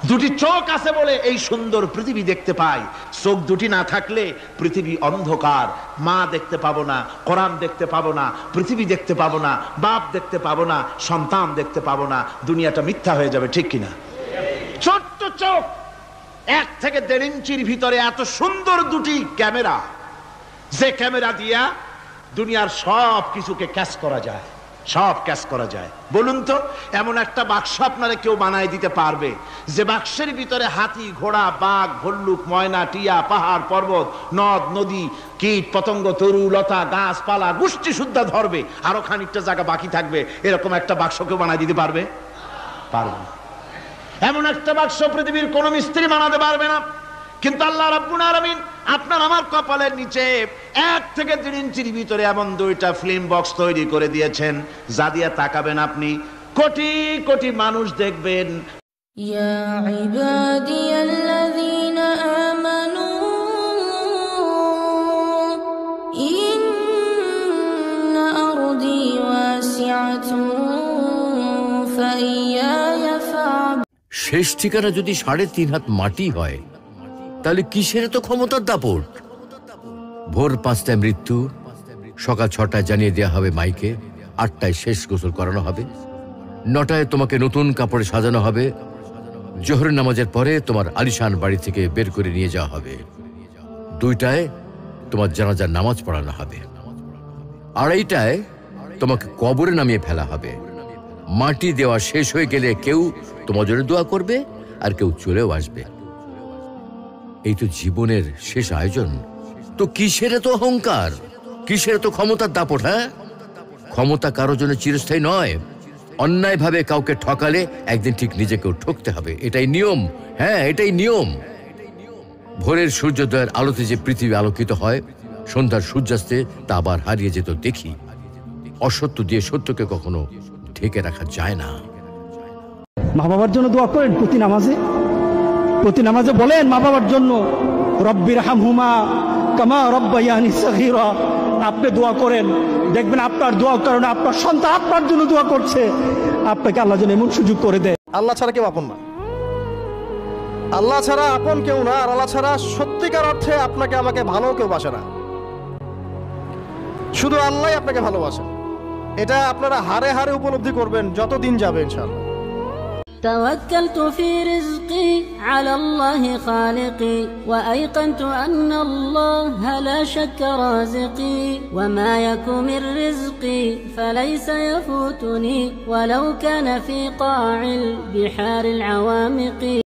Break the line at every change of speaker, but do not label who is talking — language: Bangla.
দুটি চোখ আছে বলে এই সুন্দর পৃথিবী দেখতে পাই। চোখ দুটি না থাকলে পৃথিবী অন্ধকার, মা দেখতে পাবো না, কোরআন দেখতে পাবো না, পৃথিবী দেখতে পাবো না, বাপ দেখতে পাবো না, সন্তান দেখতে পাবো না, দুনিয়াটা মিথ্যা হয়ে যাবে, ঠিক কিনা? ছোট্ট চোখ, 1 থেকে 1.5 ইঞ্চির ভিতরে এত সুন্দর দুটি ক্যামেরা, যে ক্যামেরা দিয়া দুনিয়ার সব কিছুকে ক্যাচ করা যায়, সব ক্যাচ করা যায়। বলুন তো, এমন একটা বাক্স আপনারা কেউ বানায় দিতে পারবে যে বাক্সের ভিতরে হাতি, ঘোড়া, বাঘ, ভল্লুক, ময়না, টিয়া, পাহাড়, পর্বত, নদ, নদী, কীট, পতঙ্গ, তরু, লতা, গাছপালা, গোষ্ঠী শুদ্ধা ধরবে, আরো খানিকটা জায়গা বাকি থাকবে, এরকম একটা বাক্স কেউ বানায় দিতে পারবে? পারবে না। এমন একটা বাক্স পৃথিবীর কোন মিস্ত্রি বানাতে পারবে না। কিন্তু আল্লাহ রাব্বুল আলামিন আপনার আমার কপালের নিচে 1 থেকে 1.5 ইঞ্চির ভিতরে এমন 2টা ফিল্ম বক্স তৈরি করে দিয়েছেন, যা দিয়ে তাকাবেন আপনি কোটি কোটি মানুষ দেখবেন।
ইয়া ইবাদিয়াল্লাযীনা আমানু ইন্না আরদি ওয়াসিআতুন ফাইয়ায়া ফা'বুদুন।
শেষ ঠিকানা যদি 3.5 হাত মাটি হয়, তাহলে কিসের তো ক্ষমতার দাপট? ভোর 5টায় মৃত্যু, সকাল 6টায় জানিয়ে দেওয়া হবে মাইকে, 8টায় শেষ গোসল করানো হবে, 9টায় তোমাকে নতুন কাপড়ে সাজানো হবে, জোহরের নামাজের পরে তোমার আলিশান বাড়ি থেকে বের করে নিয়ে যাওয়া হবে, 2টায় তোমার জানাজার নামাজ পড়ানো হবে, 2:30টায় তোমাকে কবরে নামিয়ে ফেলা হবে। মাটি দেওয়া শেষ হয়ে গেলে কেউ তোমার জন্য দোয়া করবে, আর কেউ চলেও আসবে। এই তো জীবনের শেষ আয়োজন। তো কিসের তো অহংকার, কিসের তো ক্ষমতার দাপট? হ্যাঁ, ক্ষমতা কারো জন্য চিরস্থায়ী নয়। অন্যায়ভাবে কাউকে ঠকালে একদিন ঠিক নিজেকেও ঠকতে হবে, এটাই নিয়ম। হ্যাঁ, এটাই নিয়ম। ভোরের সূর্যোদয়ের আলোতে যে পৃথিবী আলোকিত হয়, সন্ধ্যার সূর্যাস্তে তা আবার হারিয়ে যেত দেখি। অসত্য দিয়ে সত্যকে কখনো ঢেকে রাখা যায় না।
মা বাবার জন্য দোয়া করেন প্রতি নামাজে বলেন মা বাবার জন্য, রব্বিরহামহুমা কামা রব্বায়ানি সগীরা। আপনি দোয়া করেন, দেখবেন আপনার দোয়ার কারণে আপনার সন্তান আপনার জন্য দোয়া করছে। আপনাকে আল্লাহ যেন এমন সুযোগ করে দেয়।
আল্লাহ ছাড়া কেউ আপন না, আল্লাহ ছাড়া আপন কেউ না, আর আল্লাহ ছাড়া সত্যিকার অর্থে আপনাকে আমাকে ভালো কেউ বাসে না। শুধু আল্লাহই আপনাকে ভালোবাসেন। এটা আপনারা হারে হারে উপলব্ধি করবেন যত দিন যাবে ইনশাআল্লাহ।
توكلت في رزقي على الله خالقي وأيقنت أن الله لا شك رازقي وما يك من رزقي فليس يفوتني ولو كان في قاع البحار العوامق.